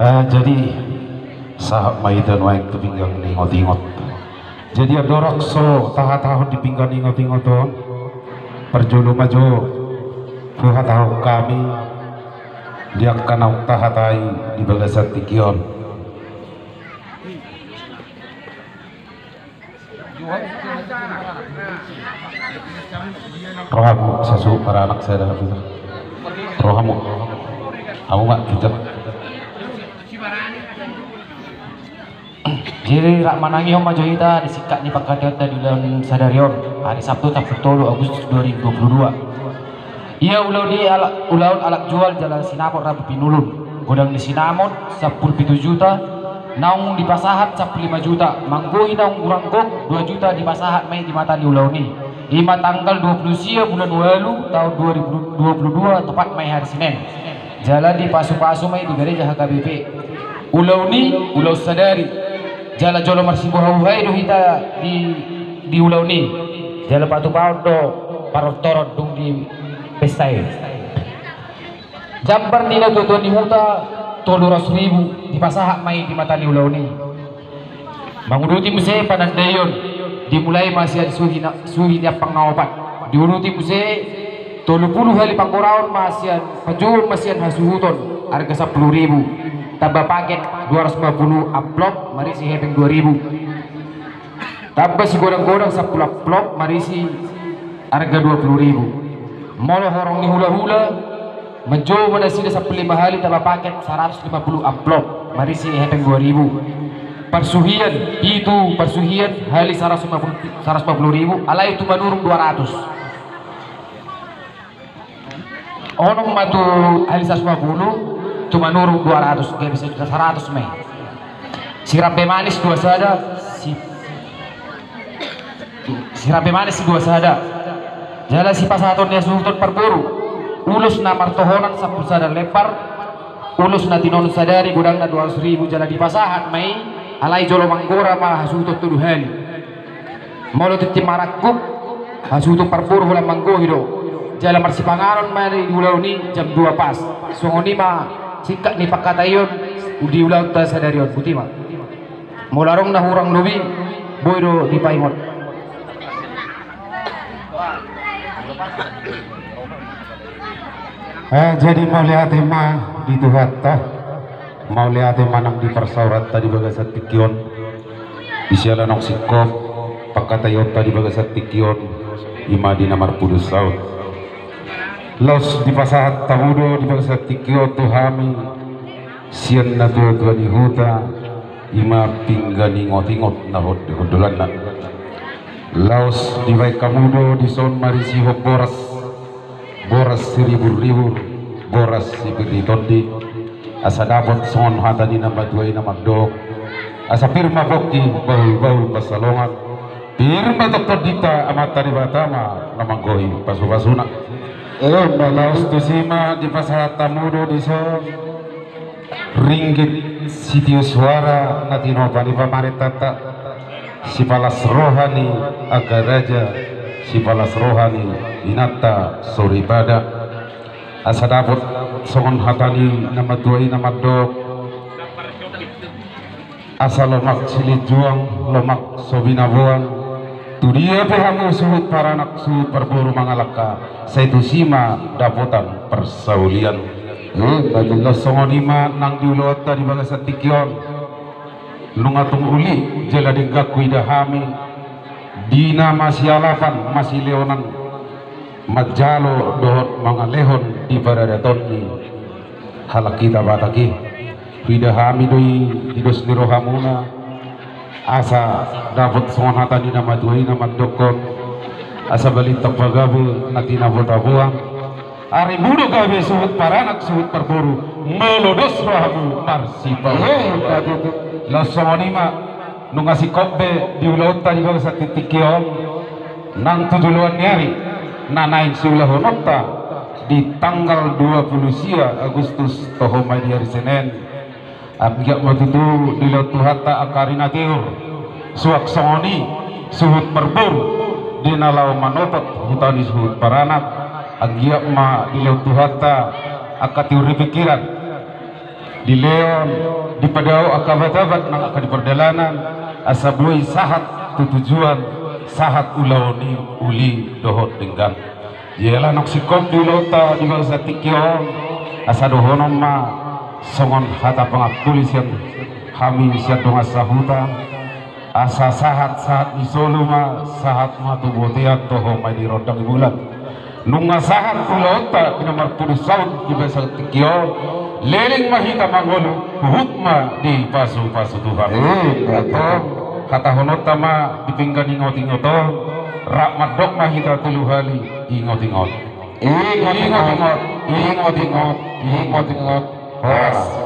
Jadi sahab maidan wae tu pinggang ningot-ingot. Jadi ada rakso tahun di pinggang ningot-ingot on. Perjulu maju buhat tahu kami dia kanau tahatai di bagasan tikion. Rohamu sasu para anak saya dah itu. Rohamu, kamu nggak kejap. Jadi rak manangi om majo ita disikat ni pakatiot tadi dalam sadarion hari Sabtu 10 Agustus 2022. Ia ulau di ulaun alak jual jalan Sinapot Rabu Pinulun. Godang di Sinamot 10,7 juta. Naung di Pasahat 15 juta. Manggohi naung urangkok 2 juta di Pasahat mai di mata di ulau ni. Ima tanggal 20 sia bulan Walu tahun 2022 tepat mai hari Senin. Jalan di Pasu-Pasu mai di gereja HKBP. Ulau ni ulau sadari. Jalan jolo marsibo hauhai do hita di ulau ni. Jalan patu paut do parot-torot dung di pestai. Jambar nila tutuan di huta 300.000 di Pasahat mai di mata di ulau ni. Manguduti muse panandayon dimulai masih ada suhi dia pengawapan. Diuruti muse 30 hari pangkoraon masih pajul masih hasuhuton harga 10.000. Tambah paket 250 amplop marisi hepeng 2.000. Tambah si godang-godang 10 amplop marisi harga 20.000. Molo horong ni hula-hula menjual mana sida 15 hari tambah paket 150 amplop marisi hepeng 2.000. Persuhian itu persuhian hari 150.000 alai itu menurun 200. Onong matu hari 150 cuma nurung 200 kayak bisa juta 100 mei. Sirape manis 2 sada sirape manis 2 sada. Jala si pasaton dia suhutun perburu. Ulus na martohonan 10 sada lepar. Ulus na tinon sadari gudang na 200.000 jala di Pasahat mei. Alai jolo manggora mah hasutot tuduh hali. Molo titi marakuk hasutot perburu hulang manggohi do. Jala marsipangaron mari di ulau ni jam 2 pas. Songoni mah sikat ni pakatayon udi ulau ta sadarion putih mah mularong na hurang lubi boyro di paimot. Jadi mau lihat mah di Tuhatta mau lihat manang di persaurat tadi bagasat tikion isiala nong sikop pakatayon tadi bagasat tikion ima di namar pudus saut. Los di Pasahat tamudo di bagasat tikio tuhami sian na tuwa di huta ima pinggani ngot-ingot na hodolan na laos di baik kamudo di son marisi hok boras seribu-ribu boras sibiri tondi asa dapot son hata di nama dua ina magdok asa pirma boki bau pasalongan pirma dokter dita amata di batama namanggohi pasu-pasuna laos tu sima di Pasahat tamudo di son ringgit sitio suara natino pani pamaretata si palas rohani agaraja si palas rohani inata soribada asa dapot songon hatani nama tuai nama dok asa lomak silit juang lomak sobinabuan tu dia pehamu suhut para anak suhut perburu mangalaka saitu sima dapotan persaulian bajulah songonima nang diulota di bagasat tikion lungatung uli jela dinggaku idahami dina masih alapan masih leonan majalo dohot mangalehon di baradaton ni halak kita bataki idahami doi idos nirohamuna asa dapat songon hata di nama tuai nama dokon asa balitak pagabu natina botabuang ari mudo gawe suhut paranak suhut perburu melodos rohamu marsipa lasonima nung ngasih kobe di ulau tadi bagasat titikion nang tujuluan nyari nanain si ulah honota di tanggal 20 sia Agustus tohomai di hari Senin abgiak matutu di laut tuhata akarina tiur suak songoni suhut perburu di nalau manotot hutani suhut paranak agiak ma di laut tuhata akatiuri pikiran di Leon di Padao akabat-abat nang akan di perdalanan asabui sahat tujuan sahat ulaoni uli dohot denggan ialah nok sikop di lota di bangsa tikyon asa dohonom ma songon hata pangapulisian kami siap dong asahuta asa sahat di Solo ma sahat ma tubotiat toho may di rodang bulan nunga sahat ulota di nomor 10 saud di bangsa tikyon leling mahita mangolo hutma di pasu-pasu Tuhan atau kata honota ma dipinggan ingot-ingot rak madok mahita tuluhali ingot-ingot ingot-ingot horas